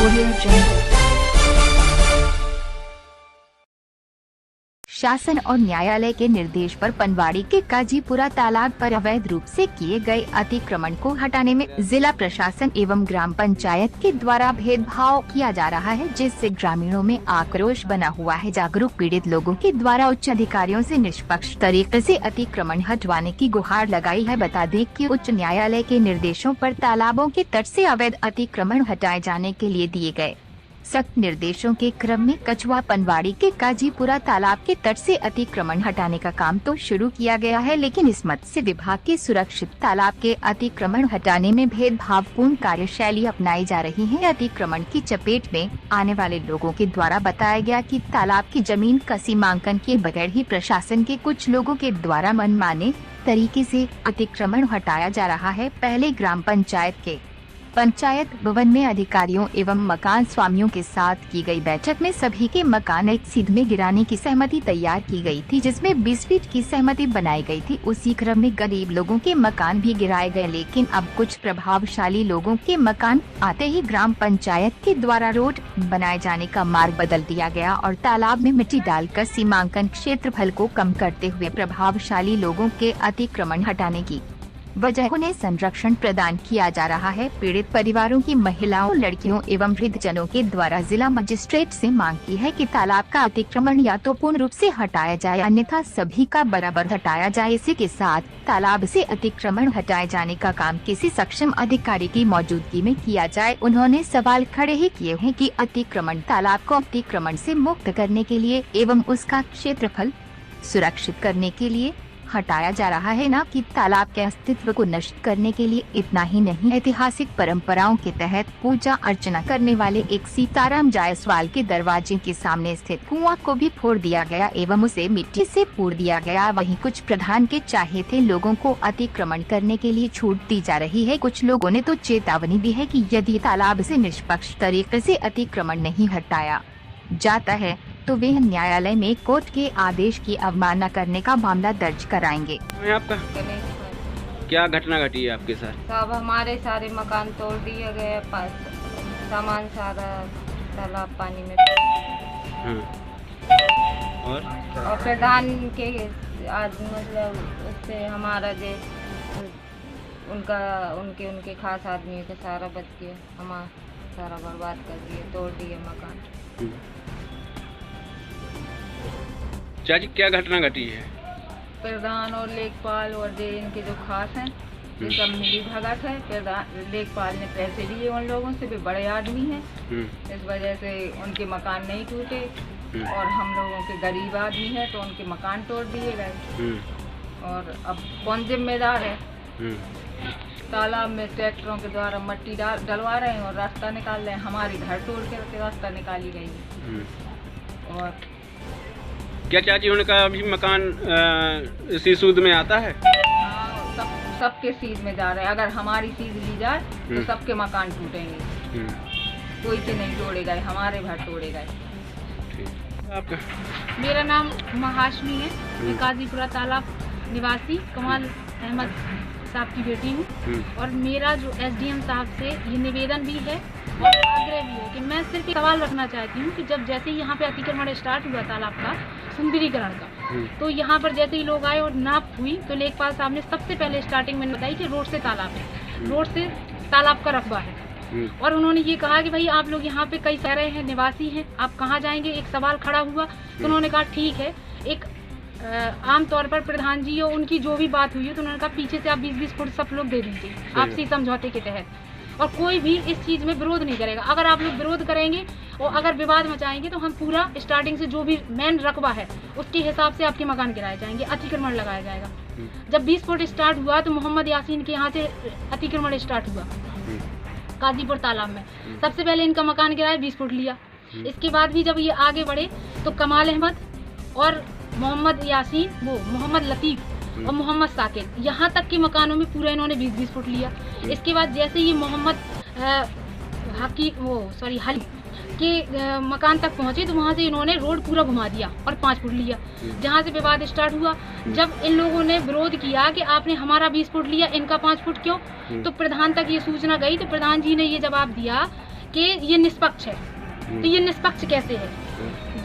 Audio Jungle। शासन और न्यायालय के निर्देश पर पनवाड़ी के काजीपुरा तालाब पर अवैध रूप से किए गए अतिक्रमण को हटाने में जिला प्रशासन एवं ग्राम पंचायत के द्वारा भेदभाव किया जा रहा है, जिससे ग्रामीणों में आक्रोश बना हुआ है। जागरूक पीड़ित लोगों के द्वारा उच्च अधिकारियों से निष्पक्ष तरीके से अतिक्रमण हटवाने की गुहार लगाई है। बता दें कि उच्च न्यायालय के निर्देशों पर तालाबों के तट से अवैध अतिक्रमण हटाए जाने के लिए दिए गए सख्त निर्देशों के क्रम में कछुआ पनवाड़ी के काजीपुरा तालाब के तट से अतिक्रमण हटाने का काम तो शुरू किया गया है, लेकिन इस मत्स्य विभाग के सुरक्षित तालाब के अतिक्रमण हटाने में भेदभावपूर्ण कार्यशैली अपनाई जा रही है। अतिक्रमण की चपेट में आने वाले लोगों के द्वारा बताया गया कि तालाब की जमीन का सीमांकन के बगैर ही प्रशासन के कुछ लोगों के द्वारा मनमाने तरीके से अतिक्रमण हटाया जा रहा है। पहले ग्राम पंचायत के पंचायत भवन में अधिकारियों एवं मकान स्वामियों के साथ की गई बैठक में सभी के मकान एक सीध में गिराने की सहमति तैयार की गई थी, जिसमें 20 फीट की सहमति बनाई गई थी। उसी क्रम में गरीब लोगों के मकान भी गिराए गए, लेकिन अब कुछ प्रभावशाली लोगों के मकान आते ही ग्राम पंचायत के द्वारा रोड बनाए जाने का मार्ग बदल दिया गया और तालाब में मिट्टी डालकर सीमांकन क्षेत्रफल को कम करते हुए प्रभावशाली लोगों के अतिक्रमण हटाने की वजह उन्हें संरक्षण प्रदान किया जा रहा है। पीड़ित परिवारों की महिलाओं, लड़कियों एवं वृद्धजनों के द्वारा जिला मजिस्ट्रेट से मांग की है कि तालाब का अतिक्रमण या तो पूर्ण रूप से हटाया जाए, अन्यथा सभी का बराबर हटाया जाए। इसी के साथ तालाब से अतिक्रमण हटाए जाने का काम किसी सक्षम अधिकारी की मौजूदगी में किया जाए। उन्होंने सवाल खड़े ही किए हैं कि अतिक्रमण तालाब को अतिक्रमण से मुक्त करने के लिए एवं उसका क्षेत्रफल सुरक्षित करने के लिए हटाया जा रहा है, न कि तालाब के अस्तित्व को नष्ट करने के लिए। इतना ही नहीं, ऐतिहासिक परंपराओं के तहत पूजा अर्चना करने वाले एक सीताराम जायसवाल के दरवाजे के सामने स्थित कुआं को भी फोड़ दिया गया एवं उसे मिट्टी से पूर दिया गया। वहीं कुछ प्रधान के चाहे थे लोगों को अतिक्रमण करने के लिए छूट दी जा रही है। कुछ लोगों ने तो चेतावनी दी है कि यदि तालाब से निष्पक्ष तरीके से अतिक्रमण नहीं हटाया जाता है तो वे न्यायालय में कोर्ट के आदेश की अवमानना करने का मामला दर्ज कराएंगे। आपका क्या घटना घटी है आपके साथ? सब हमारे सारे मकान तोड़ दिए गए, सामान सारा तालाब पानी में। और प्रधान के आज मतलब उससे हमारा जो उनके खास आदमी का सारा बच गया, हमारा सारा बर्बाद कर दिए, तोड़ दिए मकान। चाची क्या घटना घटी है? प्रधान और लेखपाल और जो इनके जो खास हैं ये सब मिली भगत है। प्रधान लेखपाल ने पैसे लिए उन लोगों से, भी बड़े आदमी हैं, इस वजह से उनके मकान नहीं टूटे। और हम लोगों के गरीब आदमी हैं तो उनके मकान तोड़ दिए गए। और अब कौन जिम्मेदार है? तालाब में ट्रैक्टरों के द्वारा मट्टी डलवा रहे हैं और रास्ता निकाल रहे हैं। हमारी घर तोड़ के रास्ता निकाली गई है। और क्या चाची उन्होंने कहा अभी मकान इसी सूद में आता है? सबके सीध में जा रहे हैं। अगर हमारी सीध ली जाए तो सबके मकान टूटेंगे, कोई के नहीं तोड़े गए, हमारे घर तोड़े गए। आपका? मेरा नाम महाशमी है, मैं काजीपुरा तालाब निवासी कमाल अहमद साहब की बेटी हूँ। और मेरा जो एसडीएम साहब से ये निवेदन भी है और आग्रह भी है कि मैं सिर्फ एक सवाल रखना चाहती हूँ कि जब जैसे ही यहाँ पे अतिक्रमण स्टार्ट हुआ तालाब का सुंदरीकरण का, तो यहाँ पर जैसे ही लोग आए और नाप हुई तो लेखपाल साहब ने सबसे पहले स्टार्टिंग में बताई कि रोड से तालाब है, रोड से तालाब का रकबा है। और उन्होंने ये कहा कि भाई आप लोग यहाँ पे कई सारे हैं, निवासी हैं, आप कहाँ जाएंगे? एक सवाल खड़ा हुआ तो उन्होंने कहा ठीक है, एक आम तौर पर प्रधान जी और उनकी जो भी बात हुई है तो उन्होंने कहा पीछे से आप 20-20 फुट सब लोग दे दीजिए आपसी समझौते के तहत, और कोई भी इस चीज़ में विरोध नहीं करेगा। अगर आप लोग विरोध करेंगे और अगर विवाद मचाएंगे तो हम पूरा स्टार्टिंग से जो भी मेन रकबा है उसके हिसाब से आपके मकान गिराए जाएंगे, अतिक्रमण लगाया जाएगा। जब 20 फुट स्टार्ट हुआ तो मोहम्मद यासीन के यहाँ से अतिक्रमण स्टार्ट हुआ काजीपुर तालाब में। सबसे पहले इनका मकान गिराया, 20 फुट लिया। इसके बाद भी जब ये आगे बढ़े तो कमाल अहमद और मोहम्मद यासीन, वो मोहम्मद लतीफ़ और मोहम्मद साकिब, यहाँ तक के मकानों में पूरा इन्होंने 20-20 फुट लिया। इसके बाद जैसे ये मोहम्मद हली के मकान तक पहुँचे तो वहाँ से इन्होंने रोड पूरा घुमा दिया और 5 फुट लिया। जहाँ से विवाद स्टार्ट हुआ, जब इन लोगों ने विरोध किया कि आपने हमारा 20 फुट लिया, इनका 5 फुट क्यों, तो प्रधान तक ये सूचना गई तो प्रधान जी ने ये जवाब दिया कि ये निष्पक्ष है। तो ये निष्पक्ष कैसे है?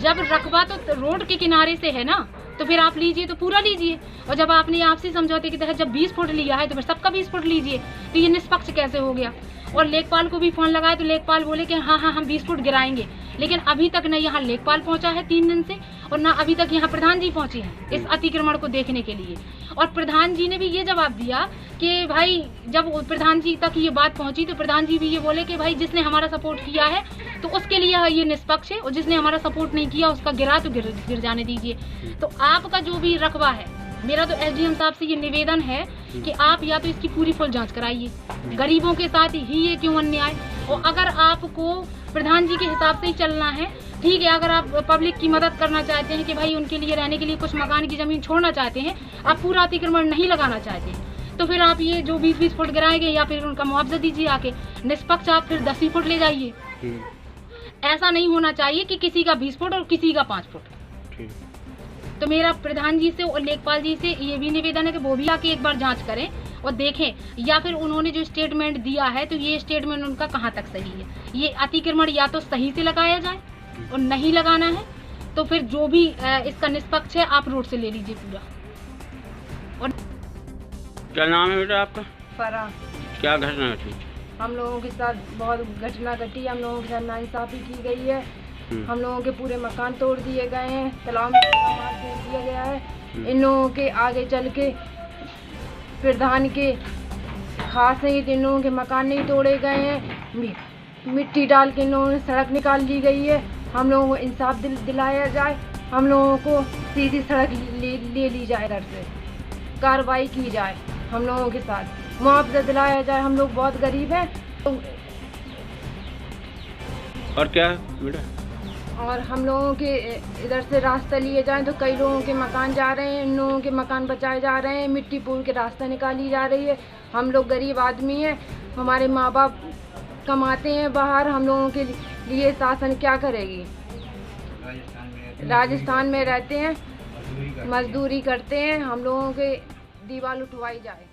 जब रकबा तो रोड के किनारे से है ना, तो फिर आप लीजिए तो पूरा लीजिए। और जब आपने आपसी समझौते के तहत जब 20 फुट लिया है तो फिर सबका 20 फुट लीजिए। तो ये निष्पक्ष कैसे हो गया? और लेखपाल को भी फोन लगाया तो लेखपाल बोले कि हाँ हम 20 फुट गिराएंगे, लेकिन अभी तक न यहाँ लेखपाल पहुंचा है 3 दिन से, और ना अभी तक यहाँ प्रधान जी पहुंचे हैं इस अतिक्रमण को देखने के लिए। और प्रधान जी ने भी ये जवाब दिया कि भाई, जब प्रधान जी तक ये बात पहुंची तो प्रधान जी भी ये बोले कि भाई जिसने हमारा सपोर्ट किया है तो उसके लिए ये निष्पक्ष है, और जिसने हमारा सपोर्ट नहीं किया उसका गिरा तो गिर जाने दीजिए। तो आपका जो भी रकबा है, मेरा तो एसडीएम साहब से ये निवेदन है कि आप या तो इसकी पूरी फुल जांच कराइए, गरीबों के साथ ही ये क्यों अन्याय। और अगर आपको प्रधान जी के हिसाब से ही चलना है, ठीक है, अगर आप पब्लिक की मदद करना चाहते हैं कि भाई उनके लिए रहने के लिए कुछ मकान की जमीन छोड़ना चाहते हैं, आप पूरा अतिक्रमण नहीं लगाना चाहते, तो फिर आप ये जो 20-20 फुट गिराएंगे या फिर उनका मुआवजा दीजिए आके। निष्पक्ष आप फिर 10 फुट ले जाइए। ऐसा नहीं होना चाहिए कि किसी का 20 फुट और किसी का 5 फुट। तो मेरा प्रधान जी से और लेखपाल जी से ये भी निवेदन है कि वो भी आके एक बार जांच करें और देखें, या फिर उन्होंने जो स्टेटमेंट दिया है तो ये स्टेटमेंट उनका कहाँ तक सही है। ये अतिक्रमण या तो सही से लगाया जाए, और नहीं लगाना है तो फिर जो भी इसका निष्पक्ष है आप रोड से ले लीजिए पूरा। और क्या नाम है बेटा आपका? फरा। क्या घटना घटी? हम लोगों के साथ बहुत घटना घटी, हम लोगों के साथ नाइंसाफी की गई है। हम लोगों के पूरे मकान तोड़ दिए गए हैं, तालाब में मार फेंक दिया गया है। इन लोगों के आगे चल के प्रधान के खास है, इन लोगों के मकान नहीं तोड़े गए हैं, मिट्टी डाल के इन लोगों ने सड़क निकाल ली गई है। हम लोगों को इंसाफ दिलाया जाए, हम लोगों को सीधी सड़क ले ली जाए, घर से कार्रवाई की जाए, हम लोगों के साथ मुआवजा दिलाया जाए। हम लोग बहुत गरीब हैं। और क्या बेटा? और हम लोगों के इधर से रास्ता लिए जाएं तो कई लोगों के मकान जा रहे हैं, इन लोगों के मकान बचाए जा रहे हैं, मिट्टी पूर के रास्ता निकाली जा रही है। हम लोग गरीब आदमी हैं, हमारे माँ बाप कमाते हैं बाहर, हम लोगों के लिए शासन क्या करेगी? राजस्थान में रहते हैं, मजदूरी करते हैं, हम लोगों के दीवार उठवाई जाए।